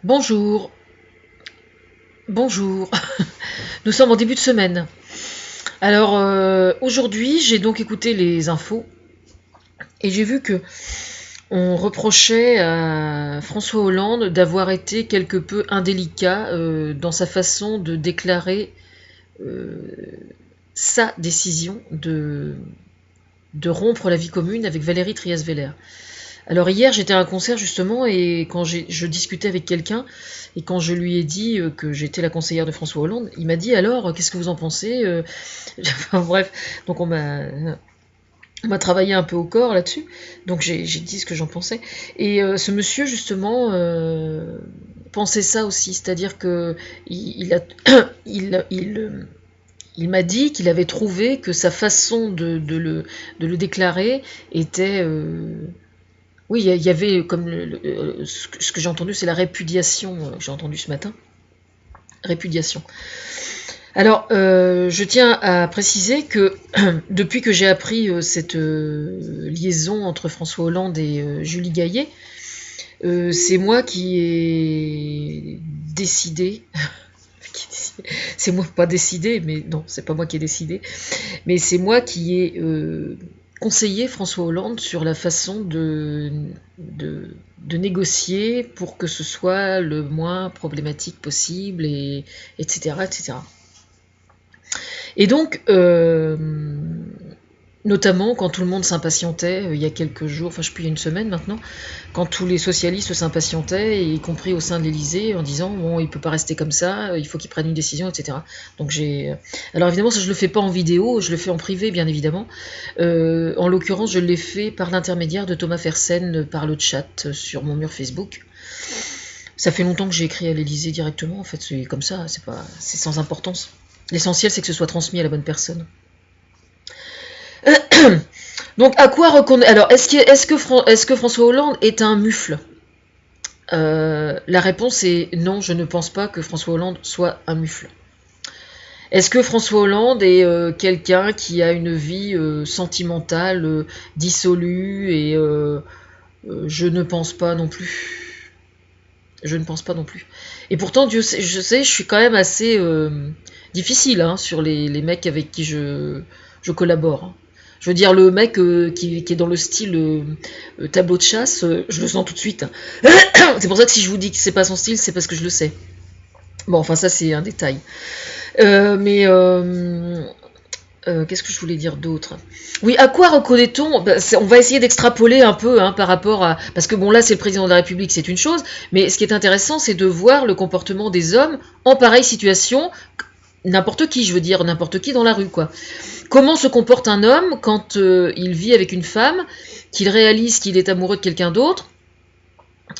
Bonjour, bonjour. Nous sommes en début de semaine. Alors aujourd'hui, j'ai donc écouté les infos et j'ai vu que on reprochait à François Hollande d'avoir été quelque peu indélicat dans sa façon de déclarer euh, sa décision de rompre la vie commune avec Valérie Trias-Veller. Alors hier j'étais à un concert justement et quand je discutais avec quelqu'un et quand je lui ai dit que j'étais la conseillère de François Hollande, il m'a dit alors qu'est-ce que vous en pensez Enfin bref, donc on m'a travaillé un peu au corps là-dessus, donc j'ai dit ce que j'en pensais. Et ce monsieur justement pensait ça aussi, c'est-à-dire que il a il m'a dit qu'il avait trouvé que sa façon de le déclarer était oui, il y avait comme ce que j'ai entendu, c'est la répudiation que j'ai entendu ce matin. Répudiation. Alors, je tiens à préciser que depuis que j'ai appris cette liaison entre François Hollande et Julie Gaillet, c'est moi qui ai décidé. C'est moi pas décidé, mais non, c'est pas moi qui ai décidé, mais c'est moi qui ai conseiller François Hollande sur la façon de négocier pour que ce soit le moins problématique possible, et, etc., etc. Et donc, notamment quand tout le monde s'impatientait, il y a quelques jours, enfin je sais plus, il y a une semaine maintenant, quand tous les socialistes s'impatientaient, y compris au sein de l'Élysée, en disant bon, il peut pas rester comme ça, il faut qu'il prenne une décision, etc. Donc alors évidemment ça je le fais pas en vidéo, je le fais en privé bien évidemment. En l'occurrence je l'ai fait par l'intermédiaire de Thomas Fersen par le chat sur mon mur Facebook. Ça fait longtemps que j'ai écrit à l'Élysée directement, en fait c'est comme ça, c'est sans importance. L'essentiel c'est que ce soit transmis à la bonne personne. Donc, à quoi reconnaître... Alors, est-ce que François Hollande est un mufle La réponse est non, je ne pense pas que François Hollande soit un mufle. Est-ce que François Hollande est quelqu'un qui a une vie sentimentale dissolue et je ne pense pas non plus. Je ne pense pas non plus. Et pourtant, Dieu sait, je suis quand même assez difficile hein, sur les mecs avec qui je collabore. Je veux dire, le mec qui est dans le style tableau de chasse, je le sens tout de suite. C'est pour ça que si je vous dis que c'est pas son style, c'est parce que je le sais. Bon, enfin ça c'est un détail. Qu'est-ce que je voulais dire d'autre? Oui, à quoi reconnaît-on on va essayer d'extrapoler un peu hein, par rapport à... Parce que bon là c'est le président de la République, c'est une chose, mais ce qui est intéressant c'est de voir le comportement des hommes en pareille situation, n'importe qui, je veux dire, n'importe qui dans la rue, quoi. Comment se comporte un homme quand il vit avec une femme, qu'il réalise qu'il est amoureux de quelqu'un d'autre,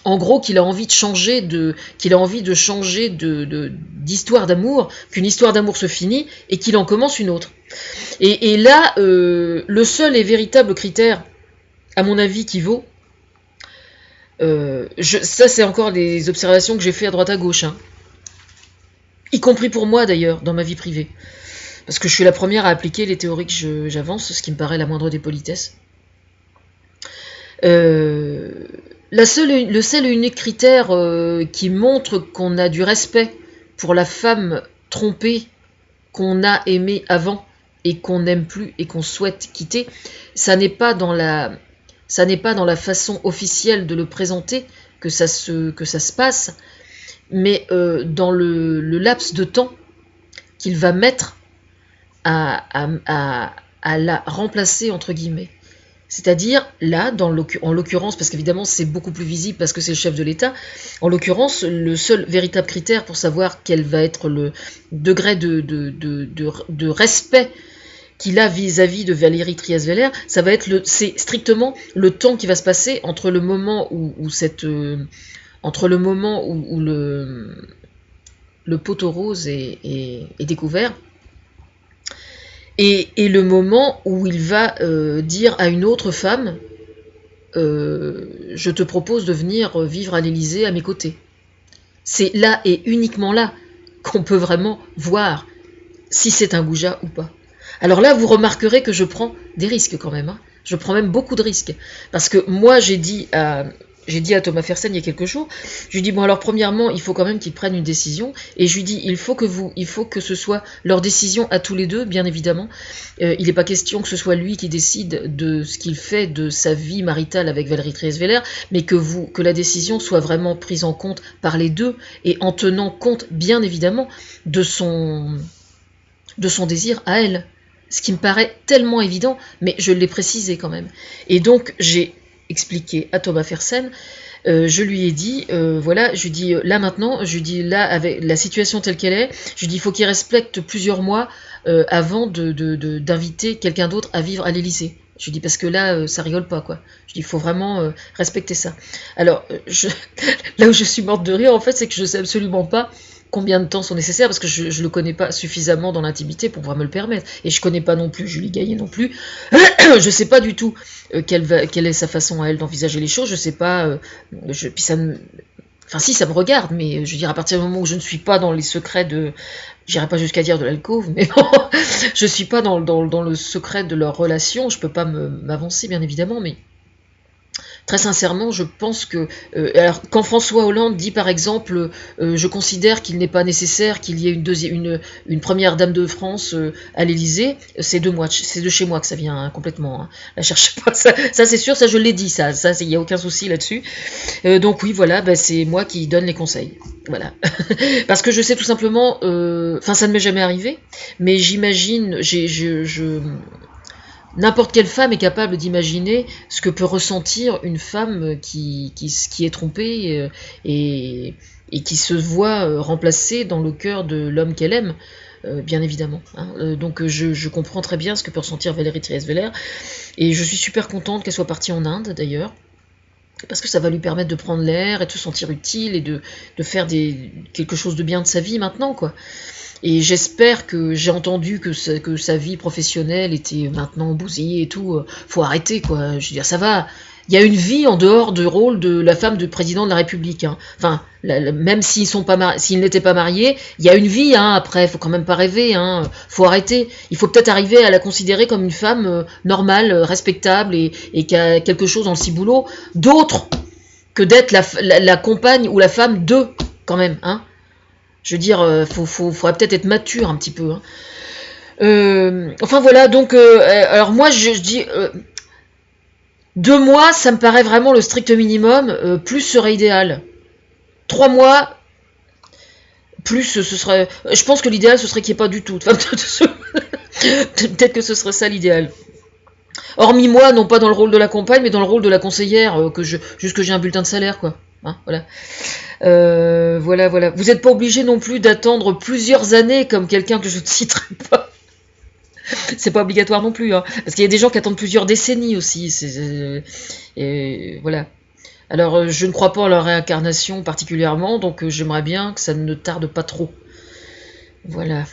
en gros qu'il a envie de changer d'histoire d'amour, qu'une histoire d'amour se finit et qu'il en commence une autre. Et là, le seul et véritable critère, à mon avis, qui vaut, ça c'est encore des observations que j'ai fait à droite à gauche, hein, y compris pour moi d'ailleurs, dans ma vie privée. Parce que je suis la première à appliquer les théories que j'avance, ce qui me paraît la moindre des politesses. Le seul et unique critère qui montre qu'on a du respect pour la femme trompée qu'on a aimée avant et qu'on n'aime plus et qu'on souhaite quitter, ça n'est pas dans la façon officielle de le présenter que ça se passe, mais dans le laps de temps qu'il va mettre à la remplacer entre guillemets. C'est-à-dire, là, en l'occurrence, parce qu'évidemment c'est beaucoup plus visible parce que c'est le chef de l'État, en l'occurrence, le seul véritable critère pour savoir quel va être le degré de respect qu'il a vis-à-vis de Valérie Trias-Veller, ça va être c'est strictement le temps qui va se passer entre le moment où le poteau rose est découvert et le moment où il va dire à une autre femme je te propose de venir vivre à l'Élysée à mes côtés. C'est là et uniquement là qu'on peut vraiment voir si c'est un goujat ou pas. Alors là, vous remarquerez que je prends des risques quand même. Hein. Je prends même beaucoup de risques. Parce que moi, j'ai dit à j'ai dit à Thomas Fersen il y a quelques jours, je lui dis bon alors premièrement il faut quand même qu'ils prennent une décision et je lui dis il faut que ce soit leur décision à tous les deux bien évidemment. Il n'est pas question que ce soit lui qui décide de ce qu'il fait de sa vie maritale avec Valérie Trierweiler, mais que la décision soit vraiment prise en compte par les deux et en tenant compte bien évidemment de son désir à elle. Ce qui me paraît tellement évident, mais je l'ai précisé quand même. Et donc j'ai expliqué à Thomas Fersen, je lui ai dit, voilà, je lui dis là maintenant, je lui dis là avec la situation telle qu'elle est, je lui dis il faut qu'il respecte plusieurs mois avant d'inviter quelqu'un d'autre à vivre à l'Élysée. Je lui dis parce que là ça rigole pas quoi. Je dis il faut vraiment respecter ça. Alors là où je suis morte de rire en fait c'est que je sais absolument pas combien de temps sont nécessaires parce que je ne le connais pas suffisamment dans l'intimité pour pouvoir me le permettre. Et je connais pas non plus Julie Gaillet non plus. Je sais pas du tout quelle est sa façon à elle d'envisager les choses. Je sais pas. Puis ça me... Enfin si, ça me regarde, mais je veux dire à partir du moment où je ne suis pas dans les secrets de... J'irai pas jusqu'à dire de l'alcôve, mais bon, je suis pas dans le secret de leur relation. Je peux pas m'avancer bien évidemment, mais... Très sincèrement, je pense que alors, quand François Hollande dit par exemple je considère qu'il n'est pas nécessaire qu'il y ait une première dame de France à l'Élysée, c'est de chez moi que ça vient hein, complètement. Hein. La cherchez pas, ça c'est sûr, ça je l'ai dit, ça il n'y a aucun souci là-dessus. Donc oui, voilà, bah, c'est moi qui donne les conseils. Voilà. Parce que je sais tout simplement, enfin ça ne m'est jamais arrivé, mais j'imagine, n'importe quelle femme est capable d'imaginer ce que peut ressentir une femme qui est trompée et qui se voit remplacée dans le cœur de l'homme qu'elle aime, bien évidemment. Hein. Donc je comprends très bien ce que peut ressentir Valérie Trierweiler et je suis super contente qu'elle soit partie en Inde d'ailleurs. Parce que ça va lui permettre de prendre l'air et de se sentir utile et de faire quelque chose de bien de sa vie maintenant, quoi. Et j'espère que j'ai entendu que sa vie professionnelle était maintenant bousillée et tout. Faut arrêter, quoi. Je veux dire, ça va. Il y a une vie en dehors du rôle de la femme du président de la République. Hein. Enfin, même s'ils n'étaient pas mariés, il y a une vie hein, après. Faut quand même pas rêver. Hein. Faut arrêter. Il faut peut-être arriver à la considérer comme une femme normale, respectable et qui a quelque chose dans le ciboulot d'autre que d'être la compagne ou la femme d'eux, quand même. Hein. Je veux dire, faudrait peut-être être mature un petit peu. Hein. Enfin voilà, donc, alors moi je dis, 2 mois, ça me paraît vraiment le strict minimum, plus serait idéal. 3 mois, plus ce serait... Je pense que l'idéal ce serait qu'il n'y ait pas du tout. Enfin, peut-être que ce serait ça l'idéal. Hormis moi, non pas dans le rôle de la compagne, mais dans le rôle de la conseillère, juste que j'ai un bulletin de salaire, quoi. Hein, voilà. Voilà. Vous n'êtes pas obligé non plus d'attendre plusieurs années comme quelqu'un que je ne citerai pas. C'est pas obligatoire non plus, hein, parce qu'il y a des gens qui attendent plusieurs décennies aussi. Et voilà. Alors, je ne crois pas en leur réincarnation particulièrement, donc j'aimerais bien que ça ne tarde pas trop. Voilà.